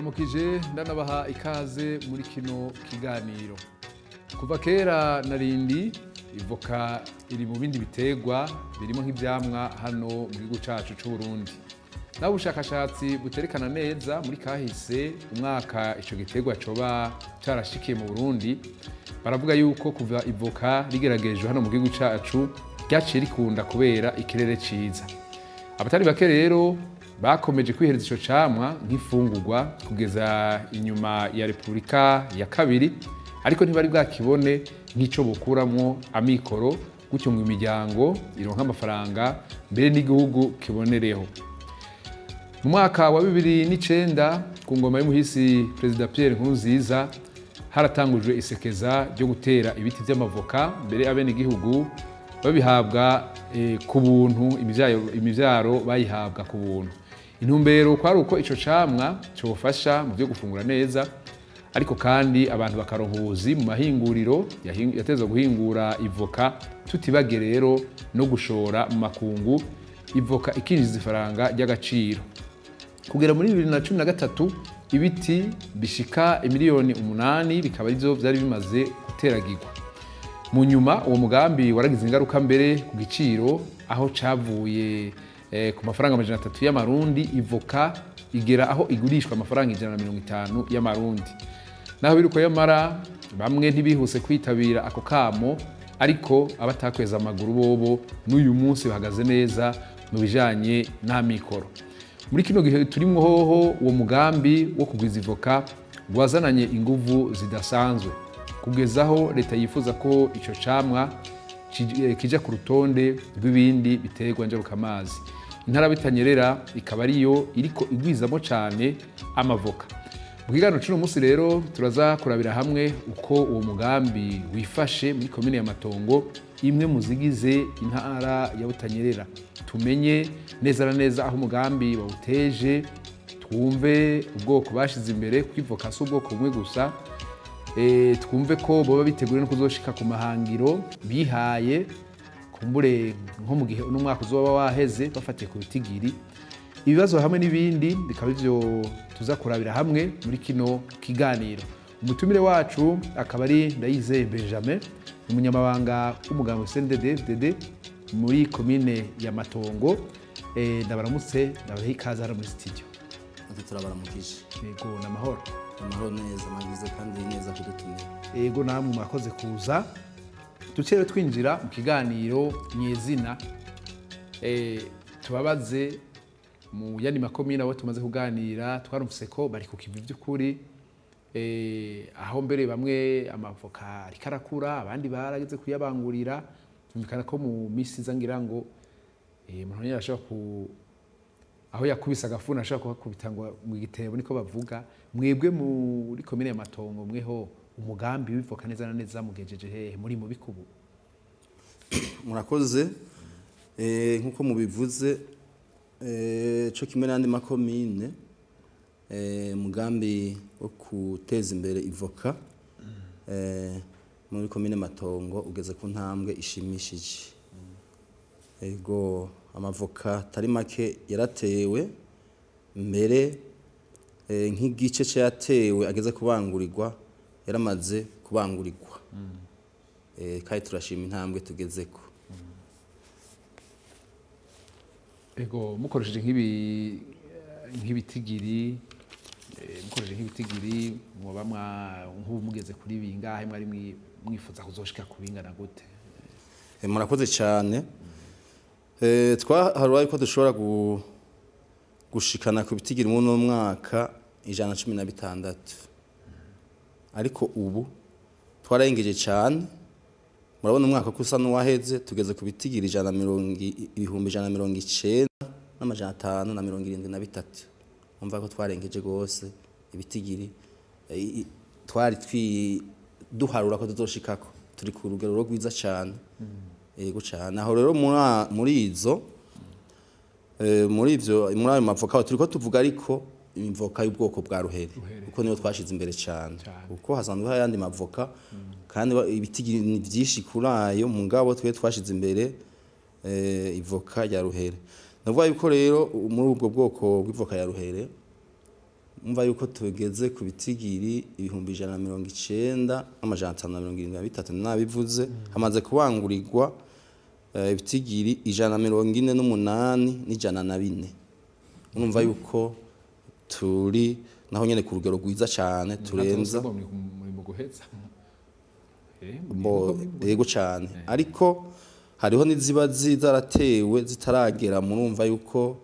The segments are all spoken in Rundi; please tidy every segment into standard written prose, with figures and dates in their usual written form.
ndabaramukije ndanabaha ikaze muri kino kiganiro. Kuva kera narindi ivoka iri mu bindi biterwa birimo nk'ivyamwa hano mu gihugu cacu c'u Burundi. Naho ubushakashatsi buterekana neza muri kahise umwaka ico giterwa coba carashikiye mu Burundi, baravuga yuko kuva ivoka rigeragejwe hano mu gihugu cacu ryaciye rikunda kubera ikirere ciza. Abatari bake rero bakomeje kwihereza ico camwa nk'ifungurwa kugeza inyuma ya Repubulika ya kabiri, ariko ntibari bwakibone nk'ico bokuramwo amikoro gutyo ngo imiryango ironka amafaranga mbere n'igihugu kibonereho. Mu mwaka wa 2009 ku ngoma y'umuhisi Perezida Pierre Nkurunziza haratangujwe isekeza ryo gutera ibiti vy'amavoka mbere abene igihugu babihabwa ku buntu, imivyaro bayihabwa ku buntu. Intumbero kwari uko ico camwa cofasha mu byo gufungura neza, ariko kandi abantu bakaronka ubuzi mu mahinguriro yatezwe guhingura ivoka, tutibage rero no gushora mu makungu ivoka ikinjiza ifaranga ry'agaciro. Kugera muri 2013 ibiti bishika imiliyoni 8 bikaba arizo vyari bimaze guteragirwa. Mu nyuma uwo mugambi waragize ingaruka mbere ku giciro, aho cavuye ku mafaranga 300 y'amarundi ivoka igera aho igurishwa amafaranga 150 y'amarundi. Naho biruko yamara bamwe ntibihuse kwitabira ako kamo, ariko abatakweza amaguru bobo n'uyu munsi bahagaze neza mu bijanye n'amikoro. Muri kino gihe turimwo hoho uwo mugambi wo kugwiza ivoka gwazananye inguvu zidasanzwe, kugezaho leta yifuza ko ico camwa kija ku rutonde rw'ibindi biterwa njabukamazi. Intara bitanyerera ikaba ariyo iriko igwizamo cane amavoka. Mu kiganiro c'uno munsi rero turaza kurabira hamwe uko uwo mugambi wifashe muri komine ya Matongo, imwe mu zigize intara ya Butanyerera. Tumenye neza na neza aho umugambi bawuteje, twumve ubwoko bashize imbere kwivoka si ubwoko bumwe gusa, twumve ko boba bitegura no kuzoshika ku mahangiro bihaye, kumbure nko mu gihe uno mwaka uzoba waheze bafatiye ku bitigiri. Ibibazo hamwe n'ibindi bikaba ivyo tuza kurabira hamwe muri kino kiganiro. Umutumire wacu akaba ari Ndayizeye Benjamin, umunyamabanga w'umugambi CNDD-FDD muri komine ya Matongo. Ndabaramutse, ndabaha ikaze hano muri studio. Turabaramukije. Yego namahoro. Amahoro neza, magize kandi neza kudutumira. Yego namwe mwakoze kuza. Ducere twinjira mu kiganiro nyezina. Tubabaze mu yandi makomine abo tumaze kuganira, twarumvise ko bari ku kivi by'ukuri, aho mbere bamwe amavoka rikarakura, abandi barageze kuyabangurira. Tumvikana ko mu misi zangira ngo umuntu yarashaka ku aho yakubisa agafuna ashaka kuhakubita ngo mu gitebo niko bavuga. Mwebwe muri komine ya Matongo mweho umugambi w'ivoka neza na neza mugejeje hehe muri mu bikubu? Murakoze, nkuko mubivuze, cyo kimwe n'andi makomine, umugambi wo guteza imbere ivoka muri komine Matongo ugeze ku ntambwe ishimishije. Ego amavoka tari make yaratewe mbere, nk'igice cyatewe ageze kubangurirwa yaramaze kubangurirwa. Kandi turashima intambwe tugezeko. Ego mukoresheje nk'ibitigiri, muba mugeze kuri bingahe mwari mwifuza kuzoshika kubingana gute? Murakoze cyane. Twaharuye ko dushobora gushikana ku bitigiri mu mwaka 116, ariko ubu twarayengeje cyane. Murabona umwaka kusa n'uwaheze tugeze ku bitigiri 190,573. Umva ko twarengeje gose ibitigiri twari duharura ko tuzoshikako, turi ku rugero rwiza cyane. Yego cyane. Aho rero muri ayo mavoka turiko tuvuga, ariko imivoka y'ubwoko bwa ruhere, kuko niyo twashize imbere cyane, kuko hasanzwe hari yandi mavoka kandi ibitigiri ni byinshi kuri ayo. Mugabo twe twashize imbere ivoka ya ruhere. Navuga yuko rero muri ubwo bwoko bw'ivoka ya ruhere umva yuko tugeze ku bitigiri 190,573 nabivuze hamaze kubangurirwa ibitigiri 148,104 urumva yuko turi naho nyene ku rugero rwiza cyane turenza mu guheza yego cyane ariko hariho n'iziba zaratewe zitaragera murumva yuko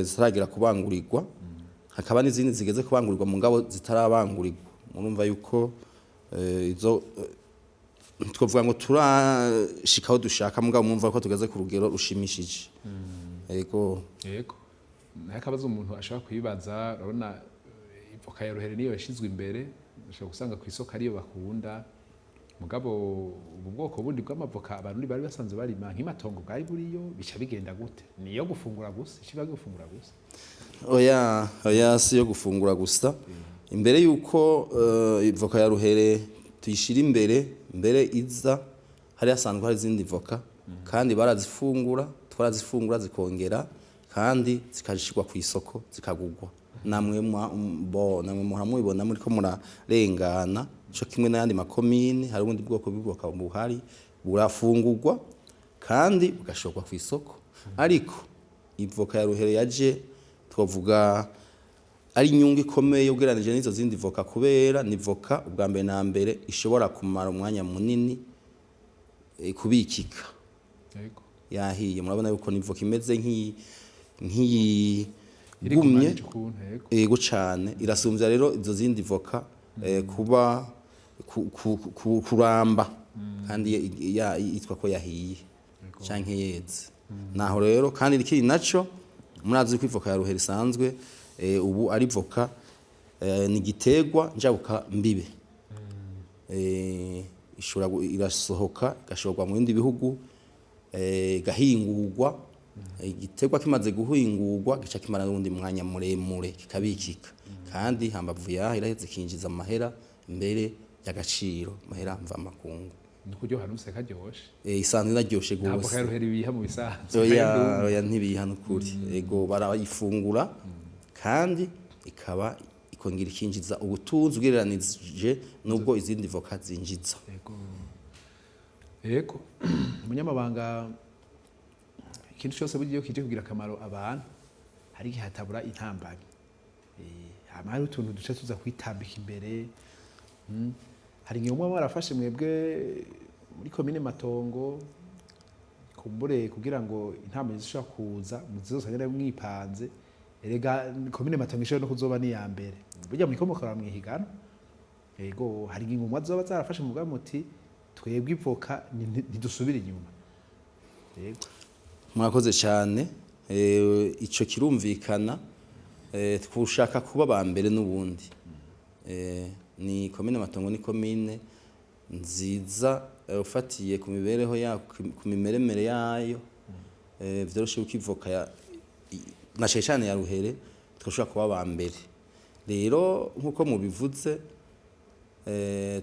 zitaragera kubangurirwa hakaba n'izindi zigeze kubangurirwa mu ngabo zitarabangurirwa murumva yuko izo twavuga ngo turashikaho dushaka mugabo mumva ko tugeze ku rugero rushimishije yego nakabaza umuntu ashaka kwibaza urabona ivoka ya ruhere niyo yashizwe imbere ushobora gusanga ku isoko ariyo bakunda mugabo ubu bwoko bundi bw'amavoka abantu bari basanzwe barima nk'imatongo bwari buriyo bica bigenda gute niyo gufungura gusa ikiba gufungura gusa oya si yo gufungura gusa imbere yuko ivoka ya ruhere tuyishira imbere iza hari hasanzwe hari izindi voka kandi barazifungura twarazifungura zikongera kandi zikashirwa ku isoko zikagugwa namwe muramubibona muri ko murarengana cyo kimwe n'ayandi makomine hari ubundi bwoko bw'ivoka buhari burafungurwa kandi bugashorwa ku isoko ariko ivoka ya ruhere yaje twavuga ari inyungu ikomeye ugereranije n'izo zindi voka kubera ni voka ubwa mbere na mbere ishobora kumara umwanya munini kubikika yahiye murabona yuko ni voka imeze nk'iyigumye yego cyane irasumbya rero izo zindi voka kuba kuramba kandi yitwa ko yahiye canke yeze naho rero kandi ikiri naco murazi ko ivoka ya ruhere isanzwe ubu ari voka ni gitegwa njabuka mbibe irasohoka igashorwa mu bindi bihugu gahingurwa igitegwa kimaze guhingurwa gica kimara n'undi mwanya muremure kikabikika kandi hambavu yaho iraheze kinjiza amahera mbere y'agaciro mahera mva makungu nukuryo hanuse karyoshe isanzwe naryoshe gose ntabwo karuhera ibiha mu bisanzwe oya ntibiha n'ukuri ego barayifungura kandi ikaba ikongera ikinjiza ubutunzi ugereranije nubwo izindi voka zinjiza yego umunyamabanga ikintu cyose bugiye kije kugira akamaro abantu hari igihe hatabura intambara hari utuntu duce tuza kwitambika imbere hari igihe umwe warafashe mwebwe muri komine Matongo kumbure kugira ngo intambara zishobora kuza muzosangire mwipanze erega komine Matongo ishobora no kuzoba ni ya mbere burya muri komokora mwihigana yego hari igihe umwe azoba zarafashe mu bwamuti twebwe ivoka ntidusubira inyuma yego mwakoze cyane ico kirumvikana twushaka kuba ba mbere n'ubundi ni komine Matongo ni komine nziza ufatiye ku mibereho ya ku mimeremere yayo vyoroshe ukivoka ya na cyane ya ruhere twushaka kuba ba mbere rero nkuko mubivuze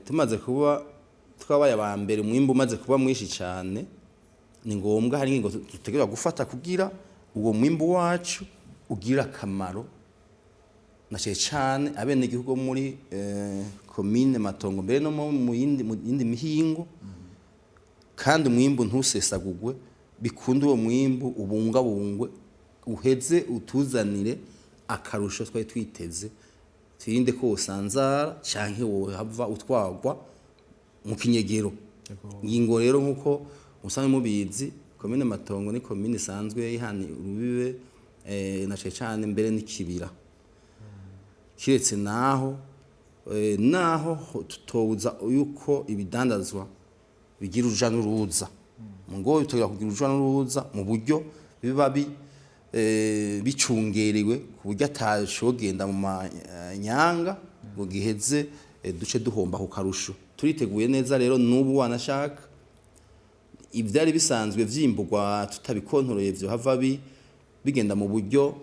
tumaze kuba twabaye ba mbere umwimbu umaze kuba mwishi cyane ni ngombwa hari ingingo dutegerezwa gufata kugira uwo mwimbu wacu ugira akamaro na cyane abene igihugu muri komine Matongo mbere no mu yindi mihingo kandi umwimbu ntusesagugwe bikunde uwo mwimbu ubungabungwe uheze utuzanire akarusho twari twiteze twirinde ko usanzara canke wohava utwagwa mu kinyegero ingingo rero nkuko musanzwe mubizi komine Matongo ni komine isanzwe ihani urubibe na cyane mbere n'ikibira kiretse naho tutobuza yuko ibidandazwa bigira uruja n'uruza ngo tugira kugira uruja n'uruza mu buryo biba bicungerewe ku buryo atashogenda mu manyanga ngo giheze duce duhomba ku karusho turiteguye neza rero n'ubu wanashaka ibyari bisanzwe vyimburwa tutabikontoreye vyo hava bigenda mu buryo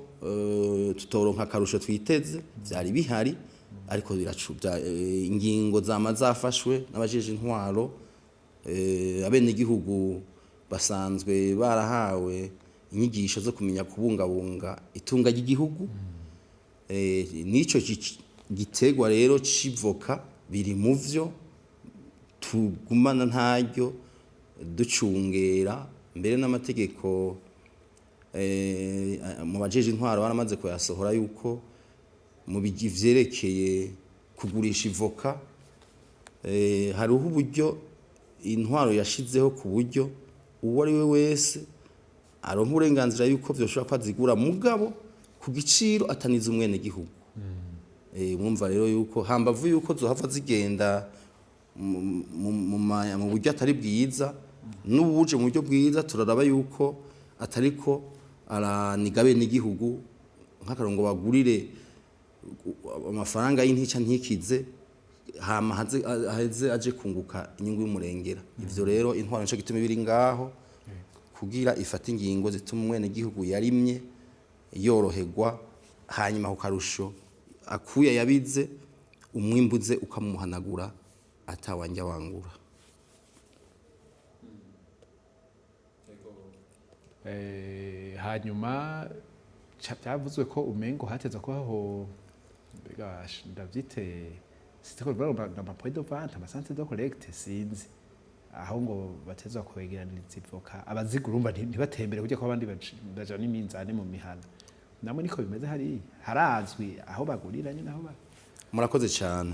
tutoronka akarusho twiteze byari bihari ariko biracubya ingingo zafashwe n'abajeje intwaro abene igihugu basanzwe barahawe inyigisho zo kumenya kubungabunga itunga ry'igihugu n'ico gitegwa rero civoka biri mu vyo tugumana ntaryo ducungera mbere n'amategeko mu bajeje intwaro baramaze kuyasohora yuko mu vyerekeye kugurisha ivoka hariho uburyo intwaro yashizeho ku buryo uwo ari we wese aronka uburenganzira yuko vyoshobora kwazigura mugabo ku giciro ataniza umwene gihugu. Mwumva rero yuko hambavu yuko zohava zigenda mu buryo atari bwiza n'ubuje mu buryo bwiza turaraba yuko atariko aranigabe n'igihugu nk'akarongo bagurire amafaranga y'intica ntikize hama haheze aje kunguka inyungu y'umurengera. Ivyo rero intwaro nico gituma biri ngaho kugira ifata ingingo zituma umwene gihugu yarimye yoroherwa hanyuma ku karusho akuya yabize umwimbuze ukamuhanagura atawanja wangura. Hanyuma byavuzwe ko umengo hateza kubaho ndavyite sitiko na point de vente ama centre de collecte sinzi aho ngo batezwa kwegeraniriza ivoka abazigura urumva ntibatembere kujya ko abandi baja n'iminzane mu mihana namwe niko bimeze hari harazwi aho bagurira nyine aho murakoze cyane.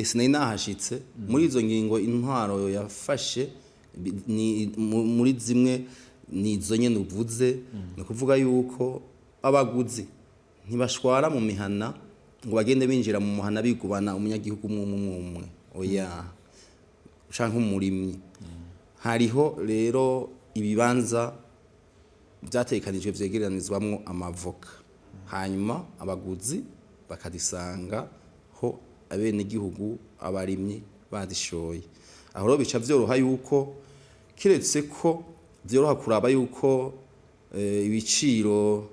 Sinari nahashitse muri izo ngingo intwaro yafashe muri zimwe nizo nyene uvuze no kuvuga yuko abaguzi ntibashwara mu mihana ngo bagende binjira mu muhana bigubana umunyagihugu umwe oya canke umurimyi. Hariho rero ibibanza byatekanijwe vyegeranizwamwo amavoka hanyuma abaguzi bakadisanga ho abene gihugu abarimyi badishoye. Aho rero bica vyoroha yuko kiretse ko vyoroha kuraba yuko ibiciro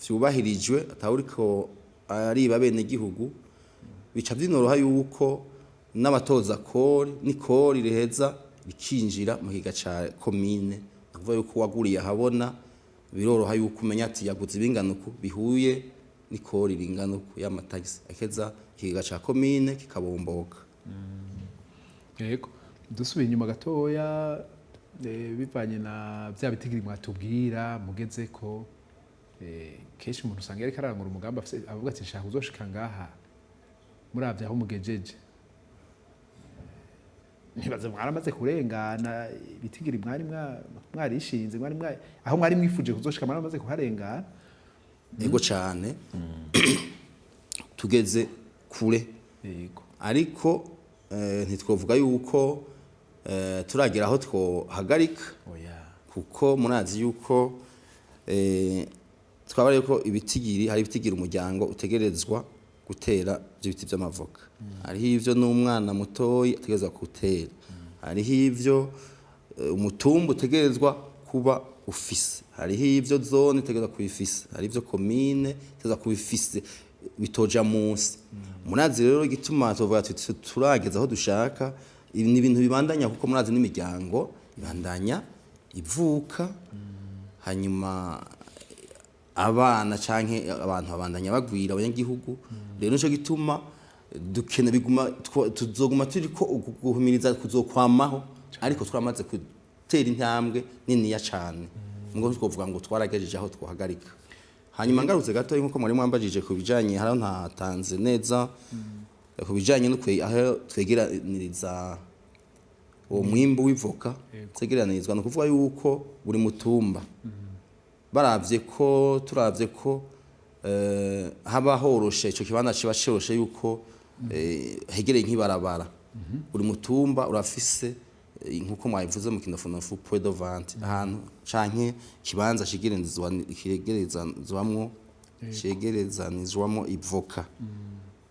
vyubahirijwe atawuriko ari babene gihugu bica vyinoroha yuko n'abatoza kori nikori riheza bikinjira mu kiga ca komine kuvuga yuko waguriye ahabona biroroha yuko umenya ati yaguze ibinganuku bihuye nikori ringanuku y'amatagisi akeza kiga ca komine kikabomboka. Yego dusubiye inyuma gatoya bivanye na bya bitigiri mwatubwira mugeze ko keshi umuntu usanga yari karangura umugamba avuga ati nshaka uzoshika ngaha muravye aho mugejeje ntibaze mwaramaze kurengana ibitigiri mwarishinze aho mwari mwifuje kuzoshika mwaramaze kuharengana. Yego cyane tugeze kure yego ariko ntitwovuga yuko turagira aho twohagarika kuko murazi yuko twabare ko ibitigiri hari ibitigiri umuryango utegerezwa gutera ibiti by'amavoka. Hariho ivyo n'umwana mutoyi ategerezwa gutera, hariho ivyo umutumba utegerezwa kuba ufise, hariho ivyo zone itegerezwa kubifise, hari ivyo komine itegerezwa kubifise bitoja munsi. Murazi rero igituma tuvuga tuti turageza aho dushaka ni ibintu bibandanya kuko murazi n'imiryango ibandanya ivuka hanyuma abana canke abantu babandanya bagwira abanyagihugu. Rero nico gituma dukene biguma tuzoguma turiko guhumiriza kuzokwamaho ariko twamaze gutera intambwe nini ya cane ngo twovuga ngo twaragejeje aho twohagarika. Hanyuma ngarutse gato nkuko muri mwambajije kubijanye haraho ntatanze neza kubijanye no aho twegeraniriza uwo mwimbo w'ivoka twegeranirizwa no kuvuga yuko buri mutumba turavye ko haba horoshe ico kibanza kiba coroshe yuko hegereye nk'ibarabara. Buri mutumba urafise nkuko mwabivuze mu kinofunofu point de vente ahantu canke kibanza cegerezanizwamwo ivoka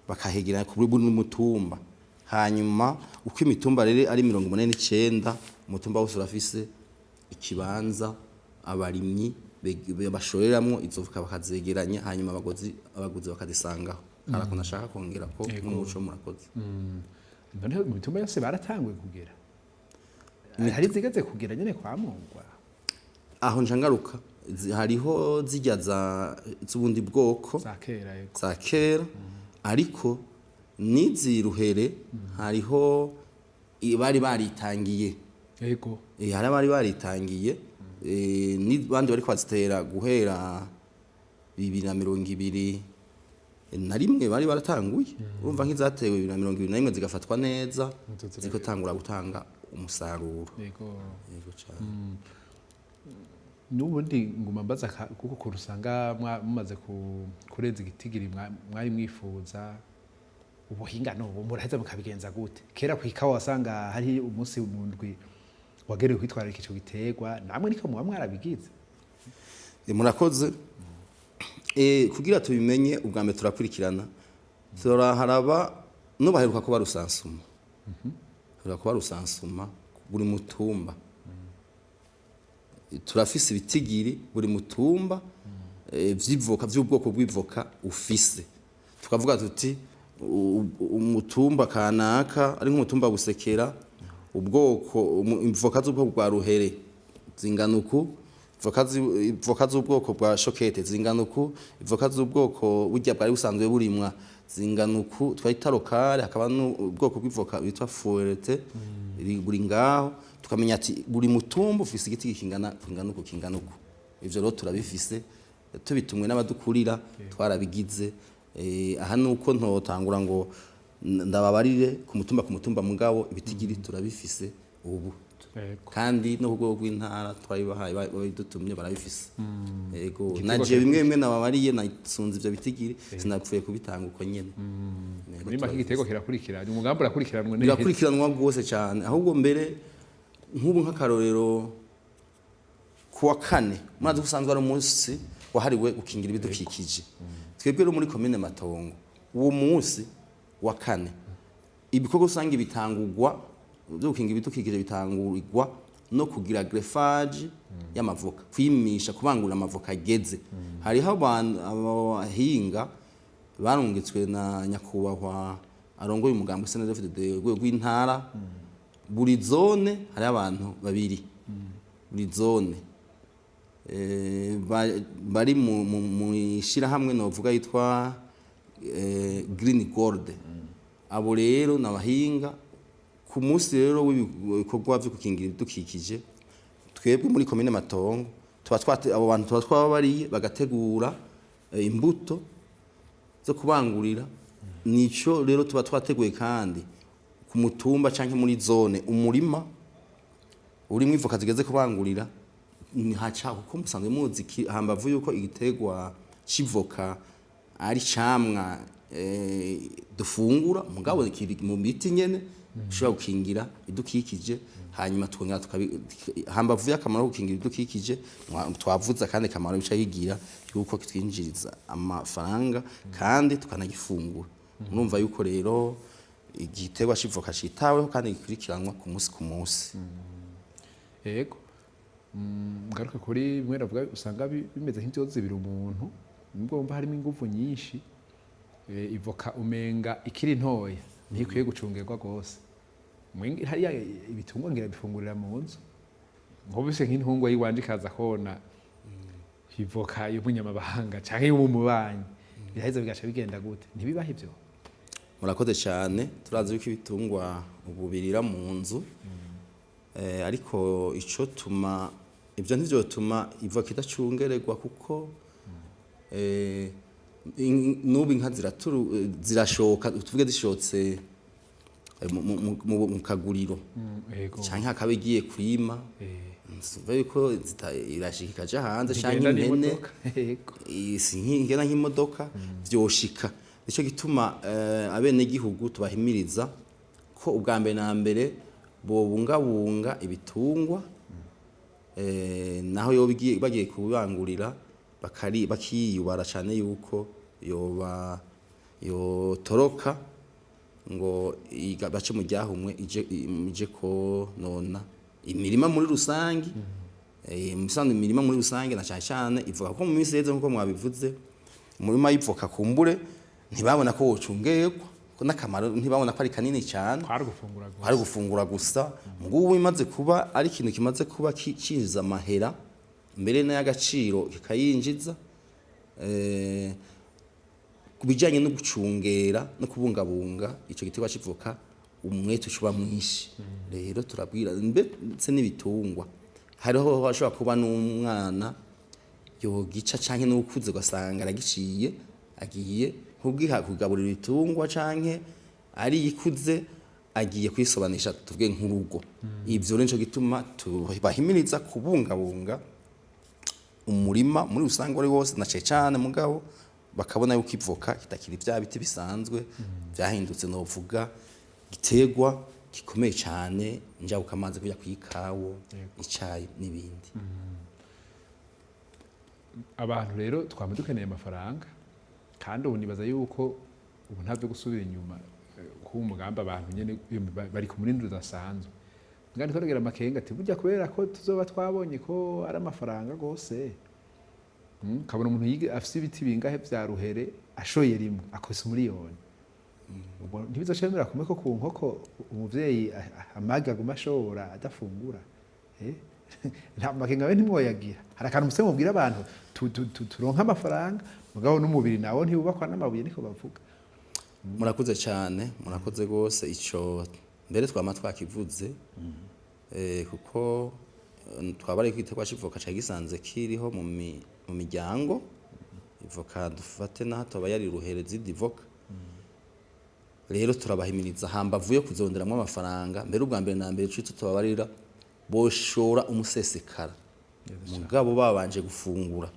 bakahegeranya kuri buri mutumba. Hanyuma uko imitumba rero ari 49 umutumba wose urafise ikibanza abarimyi bashoreramwo izo voka bakazegeranya hanyuma abaguzi bakadisangaho. Ariko nashaka kongera ko n'umuco murakoze. None mu mitumba yose baratangwe kugera hari zigeze kugera nyene kwa mungwa aho njangaruka hariho zijya z'ubundi bwoko za kera ariko n'izi ruhere hariho bari baritangiye yego hari abari baritangiye n'abandi bari kwazitera guhera 2021 bari baratanguye urumva nk'izatewe 2021 zigafatwa neza zikotangura gutanga umusaruro yego cyane n'ubundi nguma mbaza kuko kurusanga mumaze kurenza igitigiri mwari mwifuza ubuhinga n'ubu muraheza mukabigenza gute kera ku ikawa wasanga hari umunsi mundwi wagerewe kwitwararika ico giterwa namwe niko muba mwarabigize murakoze kugira tubimenye ubwa mbere turakurikirana turaharaba no baheruka kuba rusansuma kuba rusansuma buri mutumba turafise ibitigiri buri mutumba vy'ivoka vy'ubwoko bw'ivoka ufise tukavuga tuti umutumba kanaka ari nk'umutumba Busekera ubwoko ivoka z'ubwoko bwa ruhere zinganuku ivoka z'ubwoko bwa shokete zinganuku ivoka z'ubwoko burya bwari busanzwe burimwa zinganuku twahita lokale hakaba n'ubwoko bw'ivoka bitwa fuerte buri ngaho tukamenya ati buri mutumba ufise igiti kinganuku ivyo rero turabifise tubitumwe n'abadukurira twarabigize aha nuko ntotangura ngo ndababarire ku mutumba mugabo ibitigiri turabifise ubu kandi no kugwo rw'intara twayibahaye babidutumye barabifise yego naje bimwe nababariye nasunze ivyo bitigiri sinapfuye kubitanga uko nyene muri make igitego kirakurikira umugambo urakurikiranwa neza birakurikiranwa bwose cyane ahubwo mbere nk'ubu nk'akarorero kuwa kane murazi gusanzwe ari umunsi wahariwe gukingira ibidukikije twebwe rero muri commune Matongo uwo munsi wa kane ibikorwa usanga bitangurwa byo gukingira ibidukikije bitangurirwa no kugira greffage y'amavoka kwimisha kubangura amavoka ageze hariho abahinga barungitswe na nyakubahwa arongoye umugambo CNDD rw'intara buri zone hari abantu babiri buri zone bari mu ishirahamwe novuga yitwa Green Gold abo rero nabahinga ku munsi rero w'ibikorwa byo gukingira ibidukikije twebwe muri commune Matongo abo bantu twabariye bagategura imbuto zo kubangurira nico rero tuba twateguye kandi ku mutumba canke muri zone umurima urimo ivoka zigeze kubangurira ntihaca kuko musanzwe muzi hambavu yuko igiterwa civoka ari camwa dufungura mugabo kiri mu biti nyene ushobora gukingira idukikije hanyuma twongera hambavu y'akamaro gukingira idukikije twavuza kandi kamaro bica yigira yuko kitwinjiriza amafaranga kandi tukanagifungura murumva yuko rero igiterwa civoka citaweho kandi gikurikiranwa ku munsi yego ngaruka kuri mwe navuga usanga bimeze nk'ivyozi biri umuntu ngomba harimo ingufu nyinshi ivoka umenga ikiri ntoya ntikwiye gucungerwa gose hariya ibitungwa ngira bifungurira mu nzu nko bise nk'intungwa yiwanje kaza kona ivoka y'umunyamabanga canke y'umubanyi biraheza bigaca bigenda gute ntibibaho ivyo murakoze cyane turazi yuko ibitungwa ubu birira mu nzu ariko ico tuma ivyo ntivyo tuma ivoka idacungererwa kuko nubu inka zirashoka tuvuge zishotse mu kaguriro canke hakaba igiye kwima nsuva yuko irashika ikaja hanze canke impene ngena nk'imodoka vyoshika nico gituma abene gihugu tubahimiriza ko ubwa mbere na mbere bobungabunga ibitungwa naho bagiye kubangurira bakiyubara cyane yuko yotoroka ngo bace mu ryahumwe ije konona imirima muri rusange musanzwe imirima muri rusange na cyane ivuga ko mu minsi yeze nkuko mwabivuze umurima yivoka kumbure ntibabona ko wocungerwa ko nakamaro ntibabona ko ari kanini cyane kwari gufungura gusa ngubu imaze kuba ari ikintu kimaze kuba kinjiza amahera mbere n'ay'agaciro kikayinjiza ku bijyanye no gucungera no kubungabunga icyo giterwa cy'ivoka umwete ushobora mwinshi rero turabwira ndetse n'ibitungwa hariho hashobora kuba n'umwana yogica canke n'ukuze ugasanga aragiciye agiye kubwiha kugaburira ibitungwa canke ari ikuze agiye kwisobanisha tuvuge nk'urugo ivyo rero nico gituma bahimiriza kubungabunga umurima muri rusange wari wose na cyane mugabo bakabona yuko ivoka kitakiri vya biti bisanzwe byahindutse novuga giterwa gikomeye cyane njabuka amazi kujya kwikawo icayi n'ibindi abantu rero twama dukeneye amafaranga kandi ubu nibaza yuko ubu ntavyo gusubira inyuma ku mugambi abantu nyene bari ku munini udasanzwe ngandi korogera amakenga ati burya kubera ko tuzoba twabonye ko ari amafaranga gose kabona umuntu yiga afise ibiti bingahe vya ruhere ashoye rimwe akose miliyoni ubwo ntibizocemera kumwe ko ku nkoko umuvyeyi amaga gumashora adafungura nta makenga we ntimwoyagira hari akantu muse mubwira abantu turonka amafaranga mugabo n'umubiri nawo ntibubakwa n'amabuye niko bavuga murakoze cyane murakoze gose ico mbere twama twakivuze kuko twabari kwiterwa cy'ivoka cyagisanze kiriho mu miryango ivoka dufate na hato bayari ruherezi divoka rero turabahimiriza hambavu yo kuzonderamwe amafaranga mbere ubwa mbere na mbere cyo tubabarira boshora umusesekara mugabo babanje gufungura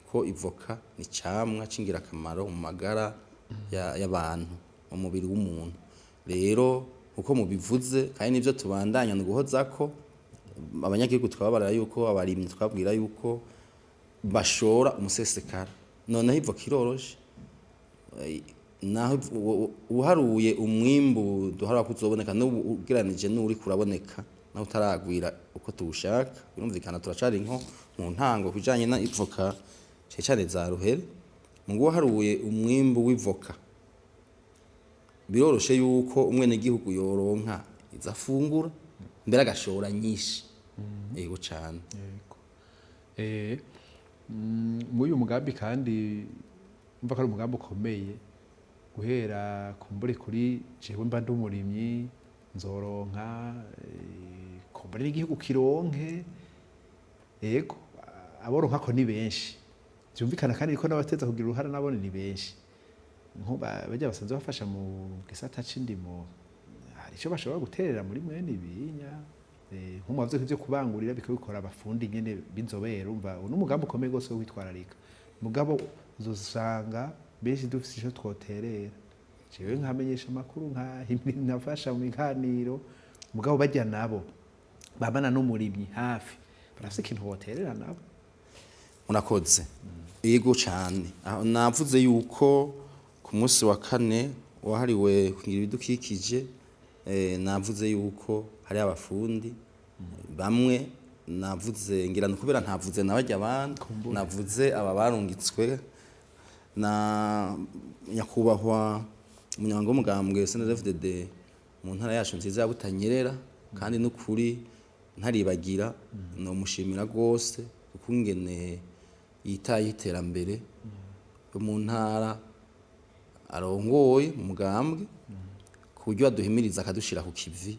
kuko ivoka ni camwa cingira kamaro mu magara y'abantu mu mubiri w'umuntu rero uko mubivuze kandi nivyo tubandanya no guhozako abanyagihugu twabarira yuko abarimyi twabwira yuko bashora umusesekara noneho ivoka iroroshe naho uharuye umwimbu duhara kuzoboneka n'ugeranije n'uri kuraboneka naho utaragwira uko tuwushaka birumvikana turacari nko mu ntango kujanye na ivoka cyane za ruhere ngo haruye umwimbu w'ivoka biroroshe yuko umwene gihugu yoronka izafungura mbere agashora nyinshi yego cyane muri uyu mugambi kandi umva ko ari umugambi ukomeye guhera kumbure kuri jewe mba ndumurimyi nzoronka kumbure n'igihugu kironke yego aboronka ko ni benshi byumvikana kandi ko n'abateza kugira uruhara nabone ni benshi nko bajya basanzwe bafasha mu gisata c'indimo hari ico bashobora guterera muri mwene ibinya nk'umwavyo kivyo kubangurira bikabikora abafundi nyene binzobere umva n'umugambi ukomeye gose wo kwitwararika mugabo uzosanga benshi dufise ico twoterera jewe nkamenyesha amakuru nafasha mu biganiro mugabo bajya nabo babana n'umurimyi hafi barafise ikintu boterera nabo murakoze yego cyane navuze yuko ku munsi wa kane wahariwe kugira ibidukikije navuze yuko hari abafundi bamwe navuze ngira no kubera ntavuze nabajya abantu navuze aba barungitswe na nyakubahwa umunyamabanga w'umugambwe SNDD mu ntara yacu nziza ya Butanyerera kandi n'ukuri ntaribagira no mushimira gose kuko ingene yitaye iterambere yo mu ntara arongoye mu mugambwe ku buryo aduhimiriza akadushira ku kivi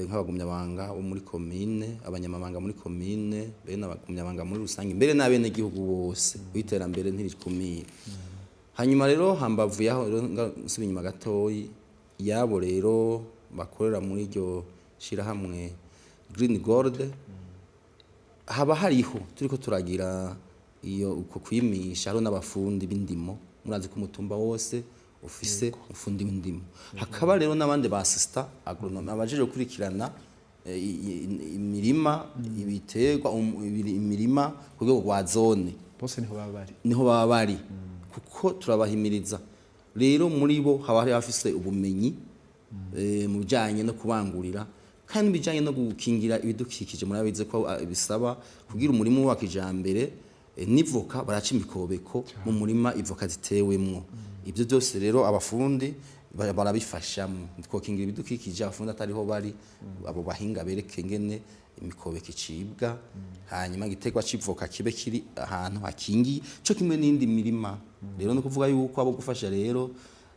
nk'abagumyabanga bo muri komine abanyamabanga muri komine bene abagumyabanga muri rusange mbere n'abene gihugu bose witerambere ntirikumira hanyuma rero hambavu yaho nsubiye inyuma gatoyi yabo rero bakorera muri iryo shirahamwe Green Gold haba hariho turiko turagira iyo uko kwimisha haro n'abafundi b'indimo murazi ko umutumba wose ufise ufundi w'indimo hakaba rero n'abandi ba assistant agronome abajeje gukurikirana imirima ibiterwa imirima ku rwego rwa zone bose niho baba bari kuko turabahimiriza rero muri bo haba hari afise ubumenyi mu bijanye no kubangurira kandi bijanye no gukingira ibidukikije murabize ko bisaba kugira umurimo wa kijambere nivoka baraca imikobeko mu murima ivoka zitewemwo ibyo byose rero abafundi barabifashamo twokingira ibidukikije abafundi atariho bari abo bahinga bereke ngene imikobeko icibwa hanyuma igiterwa c'ivoka kibe kiri ahantu hakingiye cyo kimwe n'indi mirima rero no kuvuga yuko abo gufasha rero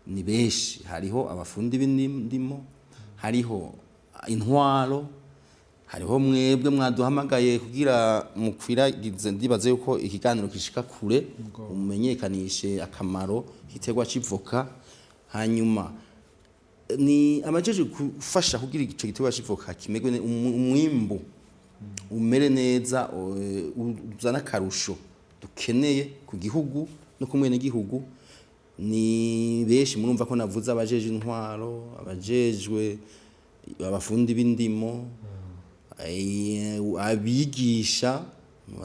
ni benshi hariho abafundi b'indimo hariho intwaro hariho mwebwe mwaduhamagaye kugira mukwiragize ndibaze yuko ikiganiro kishika kure umenyekanishe akamaro igiterwa c'ivoka hanyuma ni abajeje gufasha kugira ico giterwa c'ivoka kimegwe umwimbu umere neza uzana karusho dukeneye ku gihugu no kumwe n'igihugu ni benshi murumva ko navuze abajeje intwaro abajejwe abafundi b'indimo abigisha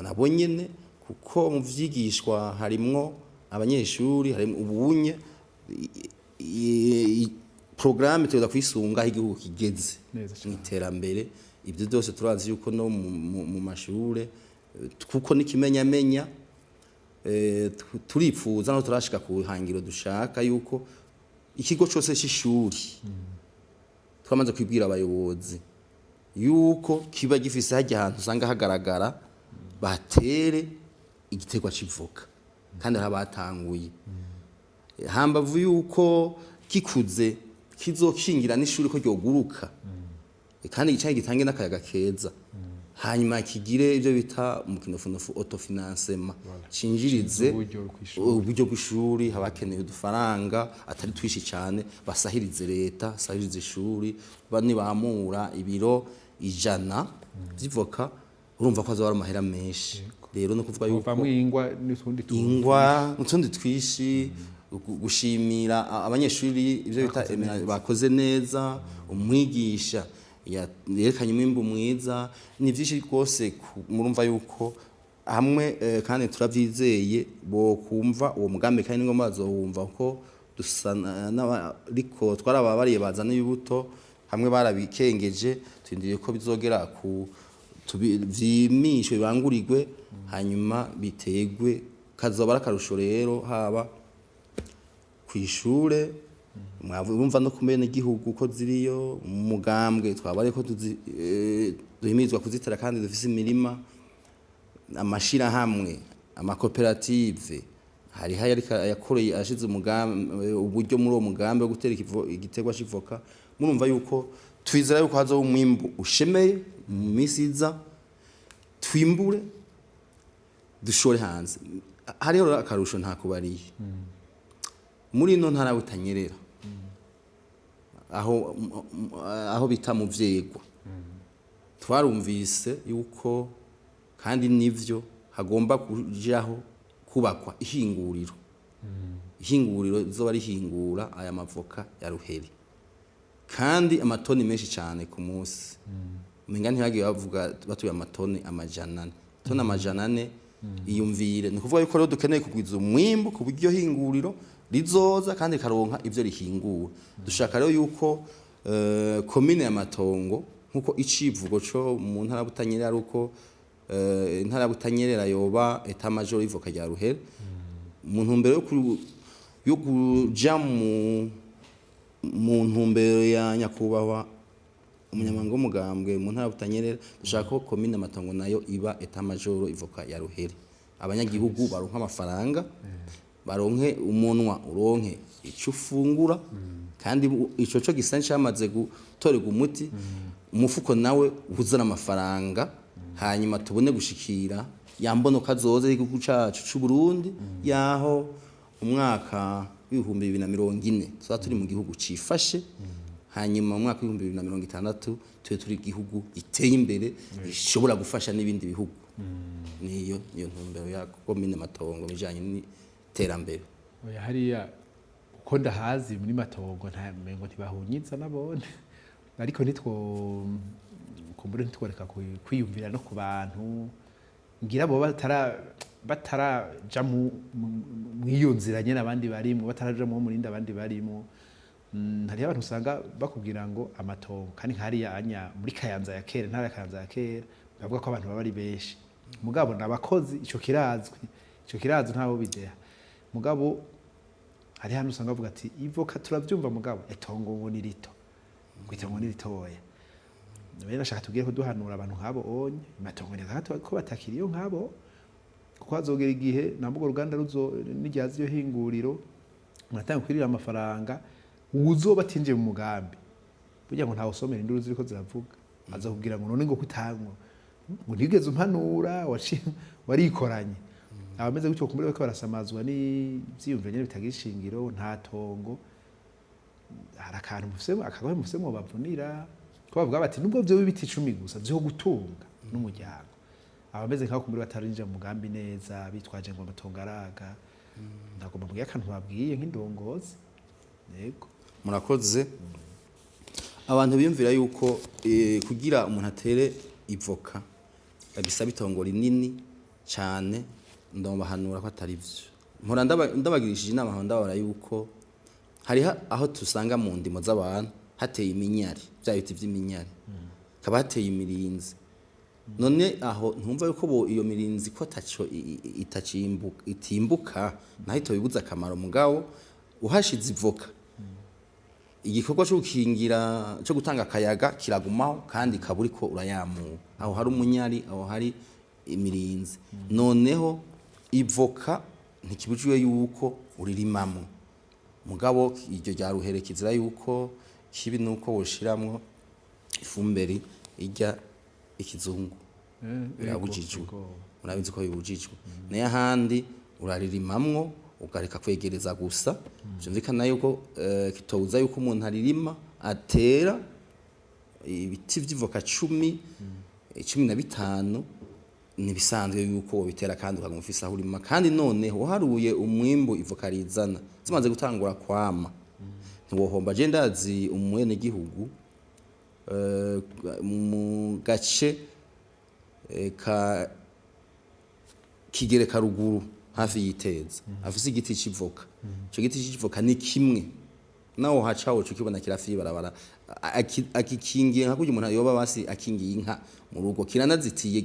nabo nyene kuko mu vyigishwa harimwo abanyeshuri harimwo ubunye programme tuza kwisunga igihugu kigeze mu iterambere ibyo byose turazi yuko no mu mashure kuko nikimenyamenya turipfuza no turashika ku hangiro dushaka yuko ikigo cyose cy'ishuri twamaze kwibwira abayobozi yuko kiba gifise hajya ahantu usanga hagaragara batere igiterwa c'ivoka kandi habatanguye hambavu yuko kikuze kizokingira n'ishuri ko ryoguruka kandi gicaye gitange n'akayaga keza hanyuma kigire ibyo bita mu kinofunofu autofinancement cinjirize uburyo bw'ishuri habakeneye udufaranga atari twishi cyane basahirize leta sahirize ishuri bani bamura ibiro 100 by'ivoka urumva ko azaba amahera menshi rero no kuvuga yuko ingwa n'utundi twishi gushimira abanyeshuri ibyo bita bakoze neza umwigisha yerekanye umwimbu mwiza ni byinshi rwose murumva yuko hamwe kandi turabyizeye bo kumva uwo mugambi kandi ngo bazowumva ko dusana ariko twarababariye bazana y'ubuto hamwe barabikengeje twindiye ko bizogera ku vyimishwe bangurirwe hanyuma bitegwe kazoba akarusho rero haba kwishure mwumva no kumena igihugu ko ziriyo mugambwe twabare ko duhimizwa kuzitera kandi dufise imirima amashira hamwe amakoperative hari yakoreye ashize umugambi uburyo muri uwo mugambi wo gutera igiterwa c'ivoka murumva yuko twizera yuko hazo umwimbu ushemeye mu misiza twimbure dushore hanze hariho akarusho nta kubariye muri no ntara butanyerera aho bita mu vyegwa twarumvise yuko kandi nivyo hagomba kujaho kubakwa ihinguriro zoba rihingura aya mavoka ya ruheri kandi amatoni menshi cyane ku munsi umenga ntibagiye bavuga batuye amatoni amajana 4 iyumvire ni kuvuga yuko rero dukeneye kugwiza umwimbu ku buryo hinguriro rizoza kandi karonka ivyo rihingura dushaka rero yuko commune ya Matongo nkuko icivugo cyo mu ntara butanyerera ruko intara butanyerera yoba eta major ivoka rya ruhere mu ntumbero yo kuja mu ntumbero ya nyakubahwa umunyamabanga w'umugambwe mu ntara butanyerera dushaka ko commune Matongo nayo iba eta major ivoka ya ruhere abanyagihugu baronka amafaranga baronke umunwa uronke icyo ufungura kandi ico cyo gisanje cyamaze gutorega umuti umufuko nawe uzana amafaranga hanyuma tubone gushikira yambonoka zoze igihugu cacu c'u Burundi yaho umwaka w'ibihumbi 2040 tuba turi mu gihugu cifashe hanyuma mu mwaka w'ibihumbi 2060 turi igihugu giteye imbere gishobora gufasha n'ibindi bihugu niyo ntumbero ya commune Matongo bijanye n'iterambere oya hariya uko ndahazi muri Matongo nta mengo ntibahunyiza nabone ariko kumbure ntitworeka kwiyumvira no ku bantu ngira bo bataraja mwiyunziranye n'abandi barimo bataraja mu murinda abandi barimo hari abantu usanga bakubwira ngo Amatongo kandi hariya anya muri Kayanza ya kera ntara Kayanza ya kera bavuga ko abantu bari benshi mugabo nabakozi ico kirazwi ntaho bideha mugabo hari hano usanga bavuga ati ivoka turavyumva mugabo etongo ngo ni rito kwitongo ni ritoya bene ashaka tubwire ko duhanura abantu nk'abo onye matongo neza ko batakiriyo nk'abo kuko hazogera igihe nabwo uruganda n'igihazi yo hinguriro muratanga kwirira amafaranga uzoba atinjiye mu mugambi burya ngo ntawe usomera induru ziriko ziravuga azakubwira ngo none ngo kutangwa ngo ntigeze umpanura warikoranye abameze gutyo kumbure ko barasamazwa n'ivyiyumviro nyene bitagira ishingiro nta tongo hari akantu akagahe mufisemo bavunira ko bavuga bati nubwo vyo bibiti 10 gusa vyo gutunga n'umuryango abameze nk'aho kumbure batarinjira mu mugambi neza bitwaje ngo amatongo araga ndagomba mbwiye akantu babwiye nk'indongozi yego murakoze abantu biyumvira yuko kugira umuntu atere ivoka bisaba itongo rinini cyane ndobahanura ko atari byo mpora ndabagirishije inama aho ndabara yuko hari aho tusanga mu ndimo z'abantu hateye iminyari bya biti by'iminyari kaba hateye imirinzi none aho ntumva yuko iyo mirinzi ko taco itimbuka naho itobibuza akamaro mugabo uhashize ivoka igikorwa cyo gukingira cyo gutanga akayaga kiragumaho kandi kaburi ko urayamuka aho hari umunyari aho hari imirinzi noneho ivoka ntikibujwe yuko uririmamo mugabo iryo ryaruhere kizira yuko kibi nuko woshiramwo ifumberi ijya ikizungu birabujijwe murabizi ko bibujijwe naye ahandi uraririmamwo ugareka kwegereza gusa byumvikana yuko kitouza yuko umuntu aririma atera ibiti by'ivoka 15 nibisanzwe yuko bitera kandi ukagumufisa aho urima kandi none uharuye umwimbo ivoka rizana zimaze gutangura kwama ntiwohomba je ndazi umwene gihugu mu gace ka kigereka ruguru hafi yiteza afise igiti civoka ico giti civoka ni kimwe naho hacaho cyo kibona kirafi barabara akikingiye nka kujya umuntu yoba basi akingiye inka mu rugo kiranazitiye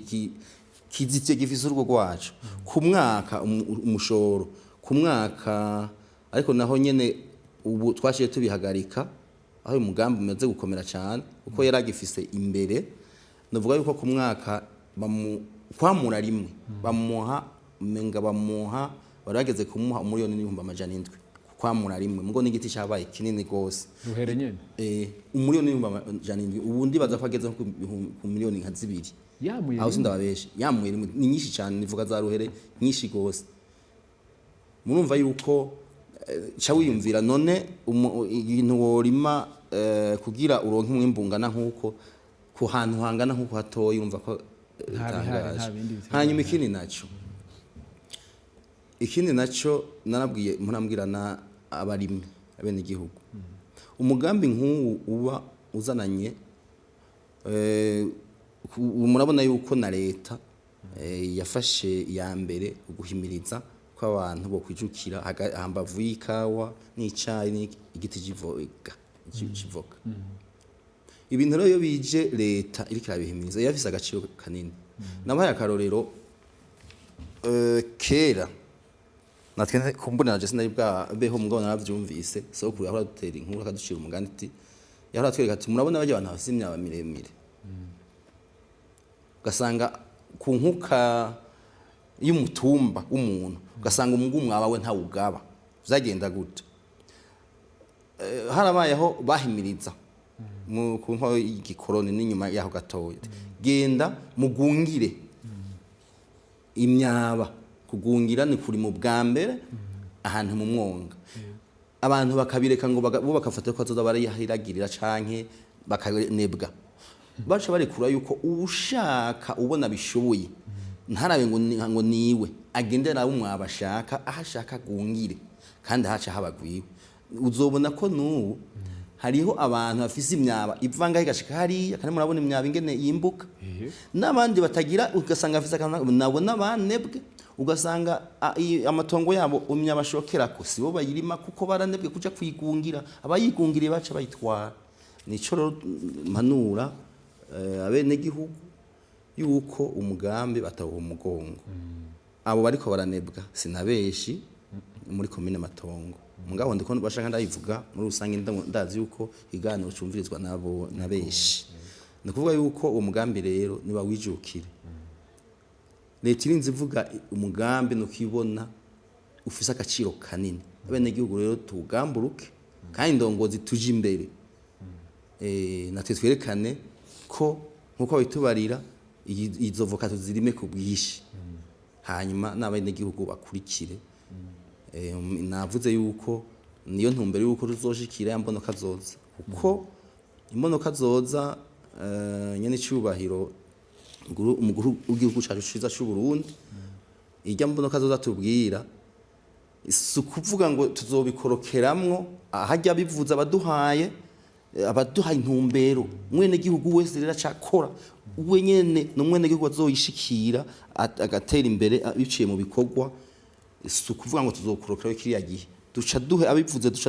kizitiye gifise urugo rwacu ku mwaka umushoro ku mwaka ariko naho nyene ubu twashiye tubihagarika aho umugambi umeze gukomera cyane uko yaragifise imbere novuga yuko ku mwaka kwamura rimwe bamuha menga bamuha barageze kumuha umuriyoni n'ibihumbi amajana 7 kwamura rimwe mugo n'igiti cyabaye kinini gose ruhere nyene umuriyoni n'ibihumbi amajana 7 ubundi baza kwageza ku miliyoni nka 2 yamuye aho sindababeshe yamuye ni nyinshi cyane nivuga za ruhere nyinshi gose murumva yuko cawiyumvira none ibintu worima kugira uronke umwimbungana nkuko ku hantu hangana nkuko hatoye urumva ko hanyuma ikindi naco narabwiye murambwirana abarimwe abene igihugu umugambi nk'uwu uba uzananye murabona yuko na leta yafashe ya mbere guhimiriza ko abantu bo kwijukira hambavu y'ikawa n'icayi n'igiti civoka ibintu rero iyo bije leta iri kirabihimiriza yafise agaciro kanini nabaye akarorero kera natwe kumbona naje sinari bwa beho mugabo naravyumvise so kuri aho dutera inkuru akaducira umugani ati yahora twereka ati murabona baje abantu bafise imyaba miremire ugasanga ku nkuka y'umutumba w'umuntu ugasanga umwaba we ntawugaba vyagenda gute harabayeho bahimiriza mu kunko igikoroni n'inyuma yaho gatoya genda mugungire imyaba kugungira ni kuri mu bwa mbere ahantu mu mwonga abantu bakabireka ngo bakafata ko azoza barayahiragirira canke bakanebwa baca barekura yuko ushaka ubona bishoboye ntarabe ngo niwe agendera umwaba ashaka ahashaka gungire kandi ahaca habagwiwe uzobona ko n'ubu hariho abantu bafise imyaba ivanga igashika hariya kandi murabona imyaba ingene yimbuka n'abandi batagira ugasanga afise akantu nabo nabanebwe ugasanga amatongo yabo umyaba shokerako sibo bayirima kuko baranebwe kuja kwigungira abayigungiriye baca bayitwara nico rero manura abene gihugu yuko umugambi batawo umugongo abo bariko baranebwa sinabeshi muri komine Matongo mugabo ndiko bashaka ndayivuga muri rusange ndazi yuko iganiro cumvirizwa nabo nabeshi ni ukuvuga yuko uwo mugambi rero niba wijukire leta irinze ivuga umugambi ni ukibona ufise agaciro kanini abenegihugu rero tuwugamburuke kandi indongozi tuje imbere natwe twerekane ko nk'uko babitubarira izo voka tuzirime ku bwinshi hanyuma n'abenegihugu bakurikire navuze yuko niyo ntumbero yuko tuzoshikira ya mbonoka zoza kuko imbonoka zoza nyene icubahiro umukuru w'igihugu cacu ciza c'u Burundi irya mbonoka zoza tubwira si ukuvuga ngo tuzobikorokeramwo ahajya bivuza abaduhaye intumbero mwene gihugu wese rero acakora we nyene no mwene gihugu azoyishikira agatera imbere biciye mu bikorwa si ukuvuga ngo tuzokorokeraho kiriya gihe duca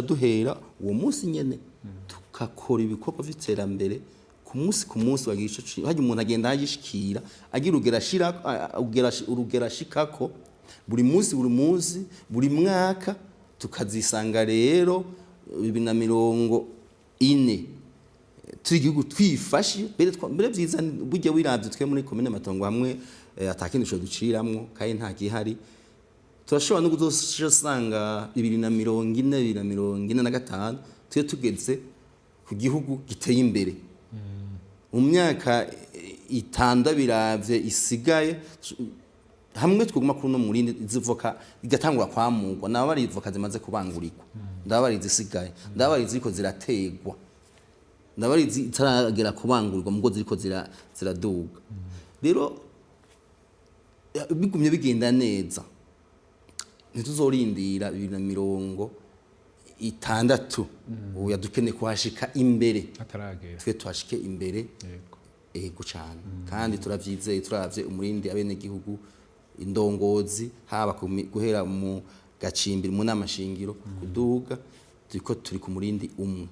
duhera uwo munsi nyene tukakora ibikorwa vy'iterambere ku munsi wagira ico hajya umuntu agenda yishikira agira urugera ashikako buri munsi buri mwaka tukazisanga rero 2040 turi igihugu twifashe mbere vyiza burya wiravye twe muri komine Matongo hamwe atakindi cyo duciramwo kandi nta gihari turashobora no kuzosanga 2040-2045 twe tugeze ku gihugu giteye imbere mu myaka itanda biravye isigaye hamwe twuguma kuri no murindi zivoka igatangura kwamugwa nabo bari ivoka zimaze kubangurirwa ndabari zisigaye ndabari ziko zirategwa ndabari zitaragera kubangurirwa mugo ziko ziraduga rero bigumye bigenda neza ntituzorindira 2060 ubu yadukeneye kuhashika imbere twe tuhashike imbere ego cyane kandi turavyizeye turavye umurindi abene gihugu indongozi haba guhera mu gacimbiri mu namashingiro kuduga turi ku murindi umwe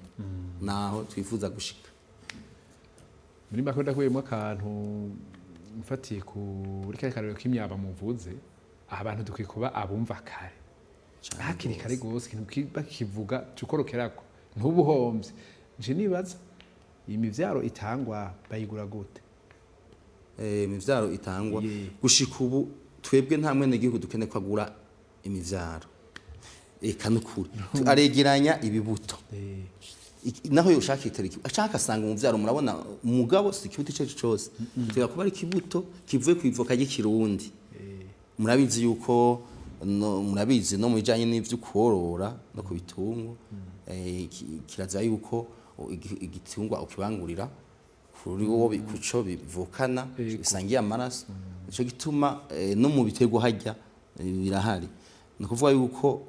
naho twifuza gushika muri makonda kuyemo akantu mfatiye kuri karero k'imyaba muvuze abantu dukwikuba abumva kare hakiri kare gose kintu bakivuga cukorokerako ntubuhombye nje nibaza imivyaro itangwa bayigura gute imivyaro itangwa gushika ubu twebwe nta mwene gihugu dukeneye kwagura imivyaro eka nukuri aregeranya ibibuto naho yoshaka itariki ashaka sanga umuvyaro murabona umugabo si kibuto cyacu cyose tega kuba ari kibuto kivuye kwivoka y'Ikirundi murabizi yuko murabizi no mujanye n'ivyo korora no kubitungo kiraza yuko igitungwa ukibangurira kuri wowe kuco bivukana bisangiye amaraso ico gituma no mu bitego hajya birahari nukuvuga yuko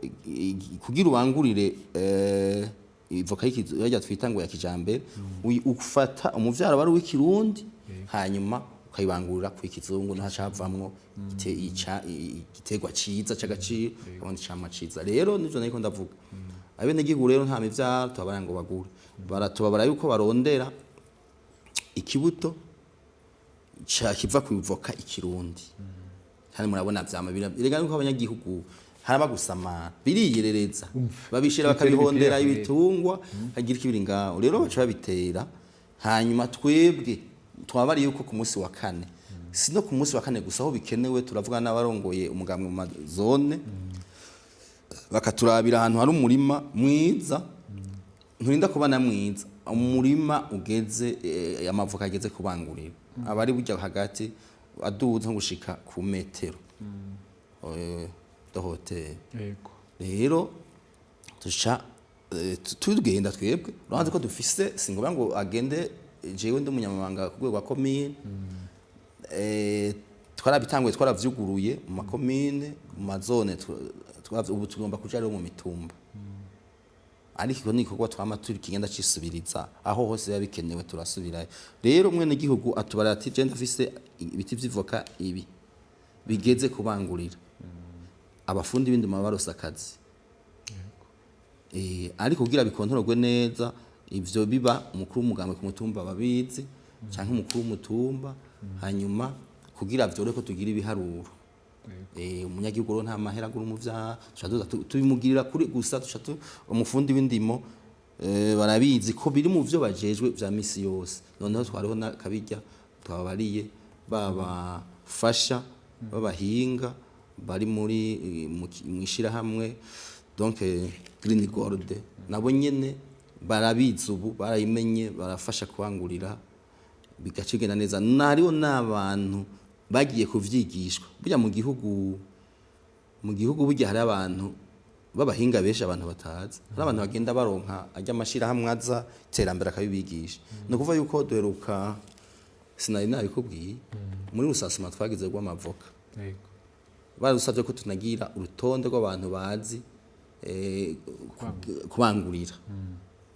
kugira ubangurire ivoka y'ikijya twitangwa ya kijambere ufata umuvyaro bari w'ikirundi hanyuma ukayibangurira ku ikizungu no hacavamwo igiterwa ciza c'agaciro ubundi cama ciza rero nivyo niko ndavuga abene gihugu rero nta mivyaro tubabara ngo bagure baratubabara yuko barondera ikibuto kiva ku ivoka ikirundi kandi murabona vyama birega nuko abanyagihugu haraba gusamara biriyerereza babishira bakabihondera ibitungwa hagira ikibiri ngaho rero baca babitera hanyuma twebwe twabari yuko ku munsi wa kane sino ku munsi wa kane gusa aho bikenewe turavuga n'abarongoye umugambwe mu zone bakaturabira ahantu hari umurima mwiza nturinda kubana mwiza umurima ugeze amavoka ageze kubangurira abari burya hagati aduze nko gushika ku metero de hotel rero tusha tugenda twebwe uranze ko dufise singoba ngo agende jewe ndi umunyamabanga ku rwego rwa commune twarabitanguye twaravyuguruye mu makomine mu mazone ubu tugomba kuja rero mu mitumba ariko niko kwa twama turi kigenda cisubiriza aho hose yabikenewe turasubirayo rero mwene gihugu atubara ati je ndafise ibiti vy'ivoka ibi bigeze kubangurira abafundi bindi mabarosa akazi ariko kugira bikontorogwe neza ivyo biba umukuru w'umugambwe ku mutumba babizi canke umukuru w'umutumba hanyuma kugira vyore ko tugira ibiharuro umunyagihugu ro nta mahera gura umuvya tubimugirira kuri gusa umufundi w'indimo barabizi ko biri mu byo bajejwe vya misi yose noneho twariho nakabirya twabariye babafasha babahinga bari muri mwishira hamwe donc Green Gold nabo nyene barabizi ubu barayimenye barafasha kwangurira bigacigena neza nariho n'abantu bagiye kuvyigishwa burya mu gihugu burya hari abantu babahinga benshi abantu batazi hari abantu bagenda baronka ajya amashira hamwe aza iterambere akabibigisha no kuva yuko duheruka sinari nabikubwiye muri rusasuma twagize rw'amavoka yego barusabye ko tunagira urutonde rw'abantu bazi kubangurira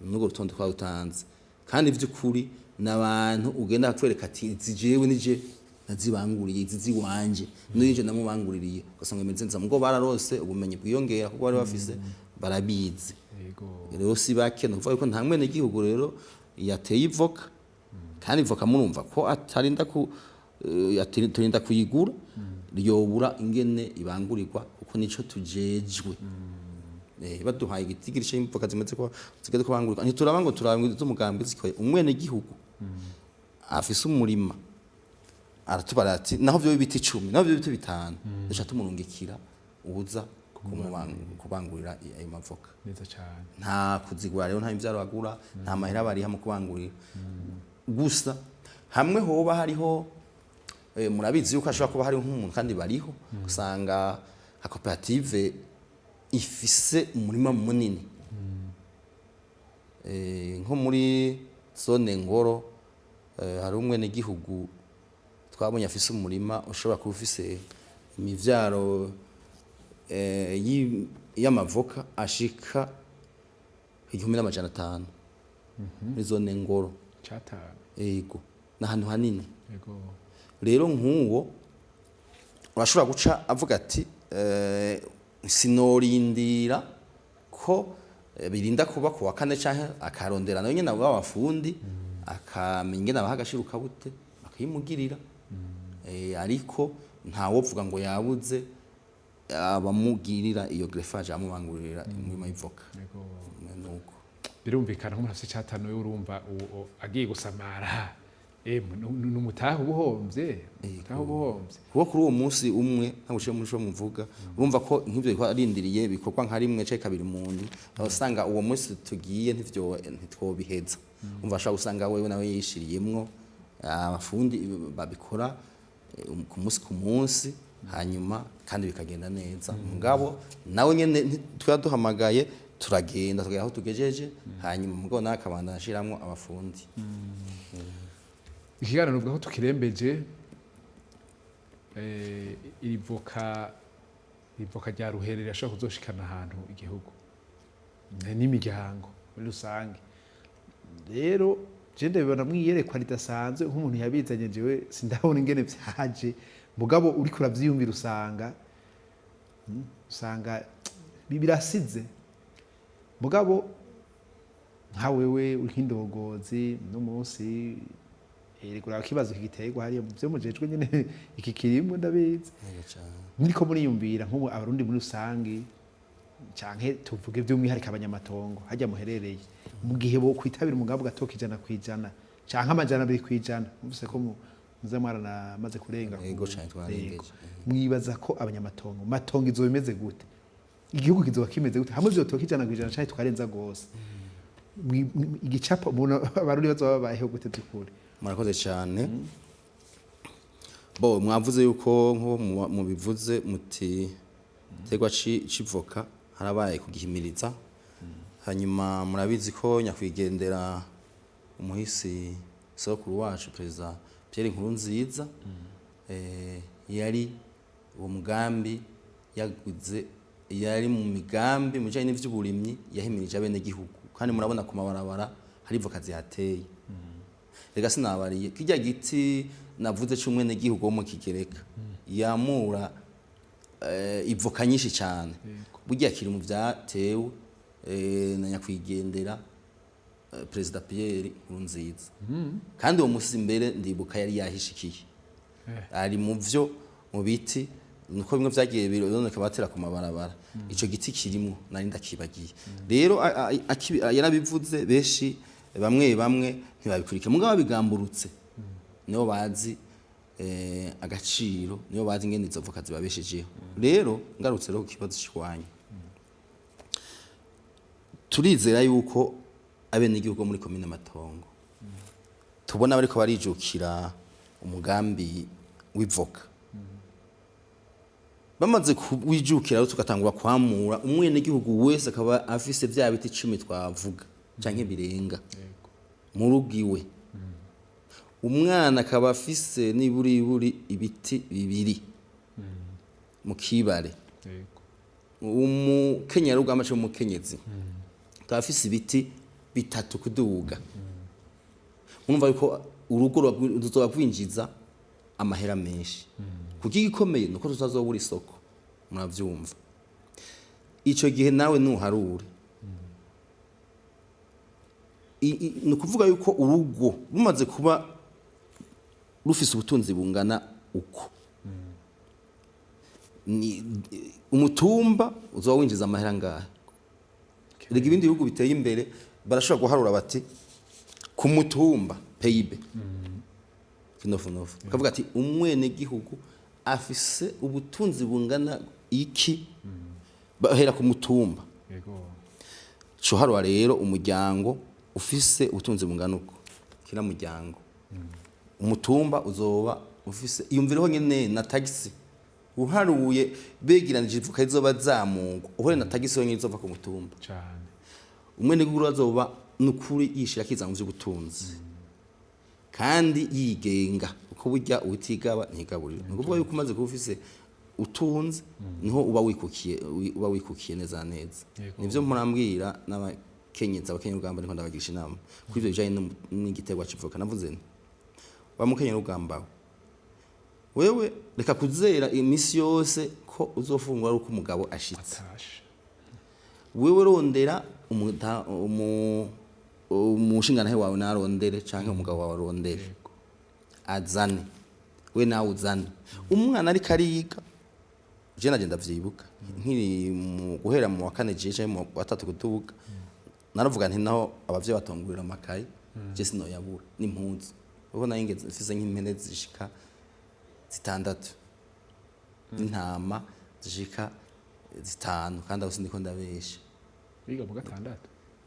n'ubwo rutonde twarutanze kandi vy'ukuri n'abantu ugenda kwereka ati zijewe nije nazibanguriye ziziwanje n'ije namubanguririye gasanga imeze nza ngo bararose ubumenyi bwiyongera kuko bari bafise barabizi yego rero si bakena kuvuga ko nta mwene gihugu rero yateye ivoka kandi ivoka murumva ko atarinda turinda kuyigura ryobura ingene ibangurirwa kuko nico tujejwe baduhaye igitigiri cy'imvoka zimeze ko zigeze kubangurwa ntituraba ngo turabingiza umugambi zikoye umwene gihugu afise umurima aratubara ati naho byo biti 10 naho byo biti 5 duca tumurungikira ubuza kubangurira ayo mavoka neza cyane nta kuzigura rero nta imvyaro bagura nta mahera bari hamwe kubangurira gusa hamwe hoba hariho murabizi yuko ashobora kuba hariho nk'umuntu kandi bariho usanga ha koperative ifise umurima munini nko muri zone Ngoro hari umwene gihugu twabonye afise umurima ushobora kuba ufise imivyaro y'amavoka ashika 1500 muri zone Ngoro cyatanu yego n'ahantu hanini yego rero nk'uwo urashobora guca avuga ati sinorindira ko birinda kuba kuwa kane canke akarondera nayo nyene abo abafundi akamenya ingene abahagashiruka bute bakayimugirira ariko ntawo vuga ngo yabuze abamugirira iyo greffage amubangurira imirima y'ivoka nuko birumvikana nk'umuntu afite cyatanu we urumva agiye gusamara n'umutaha ubuhombye kuko kuri uwo munsi umwe ntabwo musho muvuga urumva ko nk'ivyo arindiriye bikorwa nka rimwe cye kabiri mundi usanga uwo munsi tugiye ntitwobiheza umva ashaka usanga wewe nawe yishiriyemwo abafundi babikora ku munsi hanyuma kandi bikagenda neza mugabo nawe nyene twaduhamagaye turagenda tugera aho tugejeje hanyuma mugabo nakabanda nashiramwo abafundi ikiganiro nuvuga ko tukirembeje ivoka rya ruherere ashobora kuzoshikana ahantu igihugu n'imiryango muri rusange rero je ndabibona mwiyerekwa ridasanzwe nk'umuntu yabizanye jewe sindabona ingene vyaje mugabo uriko uravyiyumvira usanga birasize mugabo nka wewe urindongozi no munsi erigura kibazo kigiterwa hariya byo mujejwe nyene iki kirimo ndabizi niko muriyumvira nk'ubu abarundi muri rusange canke tuvuge by'umwihariko abanyamatongo hajya muherereye mu gihe bo kwitabira umugabo gatoka 100% canke 200% mvise ko muze mwarana maze kurenga yego cyane twarengeje mwibaza ko abanyamatongo matongo izo bimeze gute igihugu kizoba kimeze gute hamwe byo toka 100% canke twarenza gose igicapo abarundi bazoba babayeho gute byukuri murakoze cyane bo mwavuze yuko nko mubivuze muti tegwa civoka harabaye kugihimiriza hanyuma murabizi ko nyakwigendera umuhisi sokuru wacu president Pierre Nkurunziza yari uwo mugambi yaguze yari mu migambi mu cyane n'ivy'uburimyi yahimirije abene gihugu kandi murabona ku mabarabara hari ivoka zihateye rega sinabariye kijya giti navuze cy'umwene gihugu wo mu Kigereka yamura ivoka nyinshi cyane burya kiri mu vyatewe na nyakwigendera president Pierre Nkurunziza kandi uwo musi imbere ndibuka yari yahishikiye ari mu vyo mu biti nuko bimwe vyagiye bironeka batera ku mabarabara ico giti kirimo nari ndakibagiye rero yarabivuze beshi bamwe ntibabikurikira mugabo babigamburutse nibo bazi agaciro nibo bazi ingene izo voka zibabeshejeho rero ngarutse rero ku kibazo cy'ishwanya turizera yuko abenegihugu muri komine Matongo tubona bariko barijukira umugambi w'ivoka bamaze kuwijukira rero tugatangura kwamura umwenegihugu wese akaba afise vya biti 10 twavuga canke birenga mu rugiwe umwana akaba afise niburi ibiti 2 mu kibare umukenyero ugamace mu mukenyezi akaba afise ibiti 3 kuduga mwumva yuko urugo ruzoba kwinjiza amahera menshi kuko igikomeye nuko tutazobura isoko muravyumva ico gihe nawe nuharure nukuvuga yuko urugo rumaze kuba rufise ubutunzi bungana uko ni umutumba uzoba winjiza amahera ngahe rega ibindi bihugu biteye imbere barashobora guharura bati ku mutumba PIB kinofunofu kavuga ati umwene gihugu afise ubutunzi bungana iki bahera ku mutumba yego cyo harwa rero umuryango ufise ubutunzi bungana uko kina muryango umutumba uzoba ufise iyumvireho nyene na taxi uharuye begiranije ivuka izoba zamungu uhure na taxi yo nyizova ku mutumba cyane umwene gihugu azoba nukuri yishira kizangu by'ubutunzi kandi yigenga uko burya ubutigaba ntigaburira nukuvuga yuko umaze kuba ufise utunze niho uba wikukiye neza neza nivyo murambwira n'abakenyeza abakenyerugamba niko ndabagisha inama kuri ivyo bijanye n'igiterwa civuka navuze nti wa mukenyerugamba wewe reka kuzera imisi yose ko uzofungura ari uko umugabo ashitse wewe rondera umushinganahe wawe narondere canke umugabo wawe arondere azane we nawe uzane umwana ari kariga je naje ndavyibuka nkiri guhera mu wa 4 jeje mu wa 3 kutubuka naravuga nti naho abavye batongurira amakaye je sino yabura n'impunzi uko nayingeze mfise nk'impene zishika 6 intama zishika 5 kandi aho sindiko ndabesha biga mu 6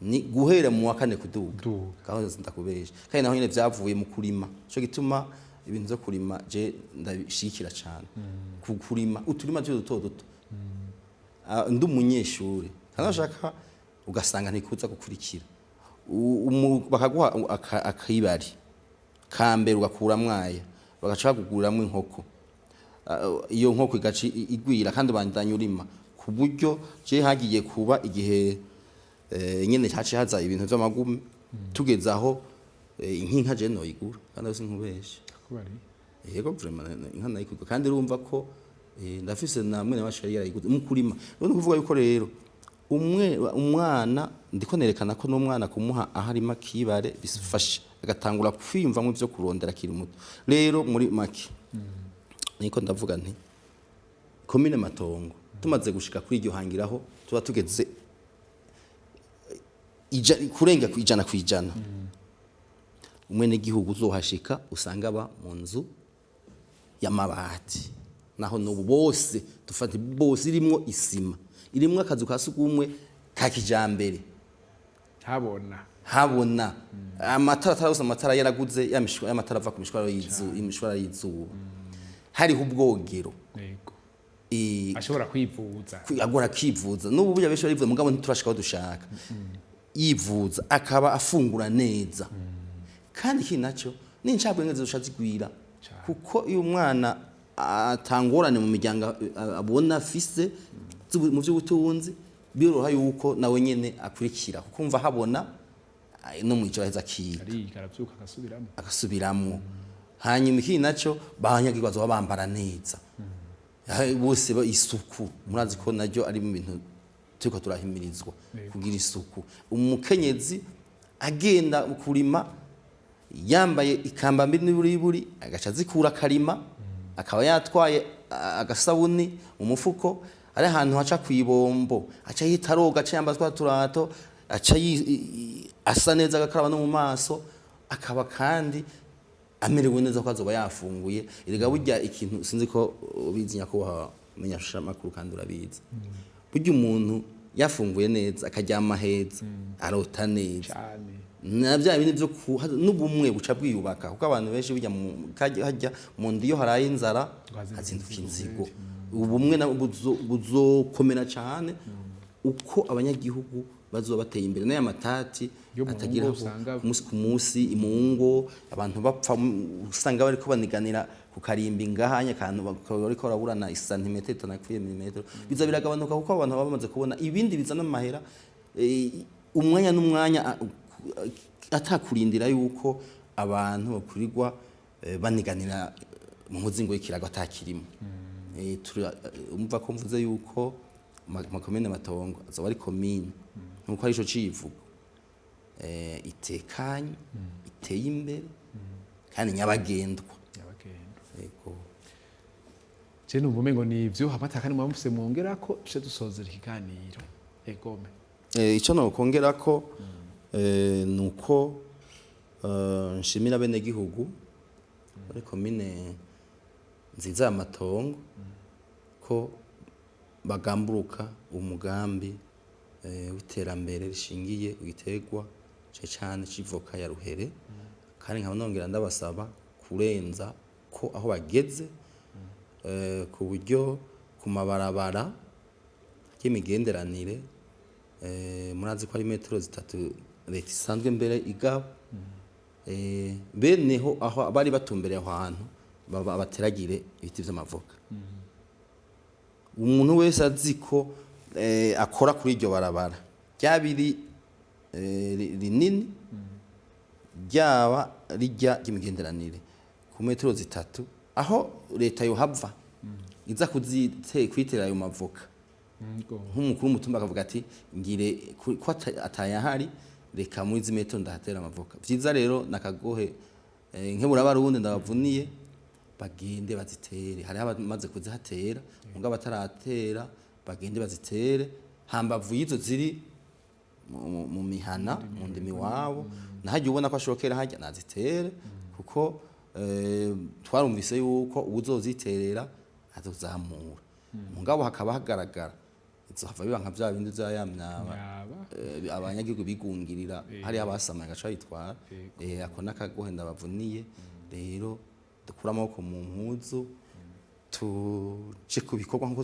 ni guhera mu wa 4 kuduga kaho ndakubesha kandi naho nyene vyavuye mu kurima cyo gituma ibintu byo kurima je ndabishikira cyane kurima uturima duto duto ndumunyeshuri kandi ashaka ugasanga ntikuza gukurikira bakaguha akibari kambere ugakura mwaya bagaca kuguramwe inkoko iyo nkoko igaci igwira kandi bandanye urima ku buryo je hagiye kuba igihe nyene cyaci haza ibintu by'amagume tugeze aho inkinka je no igura kandi bose nkubeshe kubari yego vraiment inka nayikuga kandi urumva ko ndafise na mwene wacu yarayiguze mu kurima rero kuvuga yuko rero umwana ndiko nerekana ko n'umwana kumuha aharima kibare bisufasha agatangura kwiyumva mu byo kurondera kiri muto rero muri make niko ndavuga nti komine Matongo tumaze gushika kuri iryo hangiraho tuba tugeze kurenga kwijana kwijana umwene gihugu uzohashika usanga ba mu nzu y'amabati naho no bose dufate bose irimo isima irimo akazu kasugumwe ka kijambere habona amatara tarose amatara yaraguze yamishwa amatara ava ku mishwaro y'izuba hariho ubwogero yego ashobora kwivuza agora kivuza n'ubu burya besho rivuze mugabo ntiturashika dushaka yivuza akaba afungura neza kandi iki naco n'incabwenge zoshazigwira kuko iyo umwana atangorane mu miryango abona afise mu by'ubutunzi biroroha yuko nawe nyene akurikira kukumva habona no mwico aheza kiga aravyuka agasubiramo hanyuma iki naco bahanyagirwa zo bambara neza bose isuku murazi ko naryo ari mu bintu tuko turahimirizwa kugira isuku umukenyezi agenda kurima yambaye ikamba mbi n'iburi agaca zikura karima akaba yatwaye agasabuni mu mufuko, ari ahantu haca kwibombo aca yitaroga aca yambazwa turato aca asa neza agakaraba no mu maso, akaba kandi amerewe neza ko azoba yafunguye. Erega burya ikintu sinzi ko ubizi nyakubahwa menyesha makuru kandi urabizi, burya umuntu yafunguye neza akaryama heza arota neza na bya bintu byo n'ubumwe buca bwiyubaka, kuko abantu benshi bijya hajya mu ndiyo haraye inzara hazinduka inzigo. Ubumwe buzokomera cyane uko abanyagihugu bazoba bateye imbere, n'aya matati atagira umunsi ku munsi imungo abantu bapfa, usanga bari ko baniganira ku karimbi ngahanya kantu bariko baraburana isantimetero na 2 mm, biza biragabanuka kuko abantu baba bamaze kubona ibindi bizana amahera umwanya n'umwanya atakurindira yuko abantu bakurirwa baniganira mu muzingo w'ikirago atakirimo. Umva ko mvuze yuko makomine Matongo azoba ari komine nuko ari ico civugo itekanye iteye imbere kandi nyabagendwa. Yego je numva umengo nivyo amataka ni mwamufise mwongera ko cyo dusozera ikiganiro. Egome ico no kongera ko nuko nshimira bene gihugu muri komine nziza ya Matongo ko bagamburuka umugambi w'iterambere rishingiye igiterwa cyane civoka ya ruhere, kandi nkaba nongera ndabasaba kurenza ko aho bageze ku buryo ku mabarabara y'imigenderanire murazi ko ari metero 3 leta isanzwe mbere igaba beneho aho bari batumbereye aho hantu bateragire ibiti vy'amavoka. Umuntu wese aziko akora kuri iryo barabara ryabiri rinini ryaba rijya ry'imigenderanire ku metero 3 aho leta yo hava iza kwitera ayo mavoka, nk'umukuru w'umutumba akavuga ati ngire ko atayahari reka muri izi metero ndahatera amavoka. Vyiza rero nakagohe nkebura abarundi ndabavuniye bagende bazitere, hari abamaze kuzihatera mugabo bataratera bagende bazitere hambavu yizo ziri mu mihana mu ndimi wabo, nahajye ubona ko ashokera hajya nazitere kuko twarumvise yuko ubuzoziterera azozamura mugabo hakaba hagaragara izohava biba nka bya bindi bya yamyaba abanyagihugu bigungirira hari abasamaye gaca yitwara ako nakagohe ndabavuniye. Rero dukura amaboko mu mpuzu tuje kubikorwa nkuko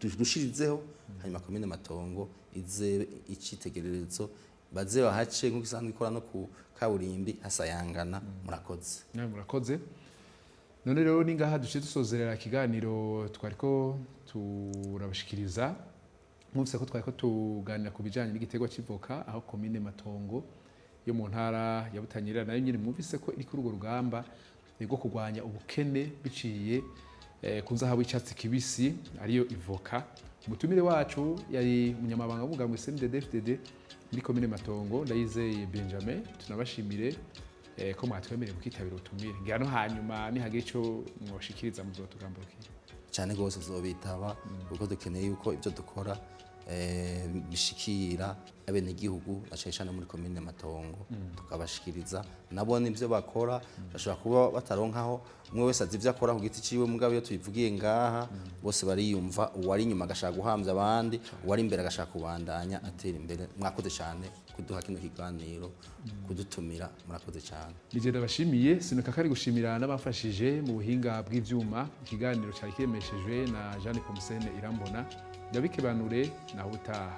dushirizeho, hanyuma komine Matongo ize icitegererezo baze bahace nkuko isanzwe ikora no ku kaburimbi hasayangana. Murakoze. Murakoze. None rero ningaha duce dusozerera kiganiro twariko turabashikiriza, mwumvise ko twariko tuganira ku bijanye n'igiterwa civoka aho komine Matongo yo mu ntara ya Butanyerera nayo nyine mwumvise ko iri kuri urwo rugamba rwo kurwanya ubukene biciye ku nzahabu y'icyatsi kibisi ariyo ivoka. Umutumire wacu yari umunyamabanga w'umugambwe CNDD-FDD muri komine Matongo Ndayizeye Benjamin. Tunabashimire ko mwatwemereye kukitabira ubutumire, ngira no hanyuma nihagira ico mwoshikiriza muzotugamburukira cyane gose uzobitaba kuko dukeneye yuko ibyo dukora bishikira abene gihugu aceshana muri komine Matongo tukabashikiriza nabo nivyo bakora. Bashobora kuba bataronkaho umwe wese azi ivyo akora ku giti ciwe, mugabo iyo tubivugiye ngaha bose bariyumva, uwari inyuma agashaka guhamvya abandi, uwari imbere agashaka kubandanya atera imbere. Mwakoze cyane kuduha kino kiganiro kudutumira, murakoze cyane. Nije ndabashimiye, sinuka kari gushimira n'abafashije mu buhinga bw'ivyuma. Ikiganiro cyari kiremeshejwe na Jeanne Pomusene Irambona. Ndabikebanure naho utaha.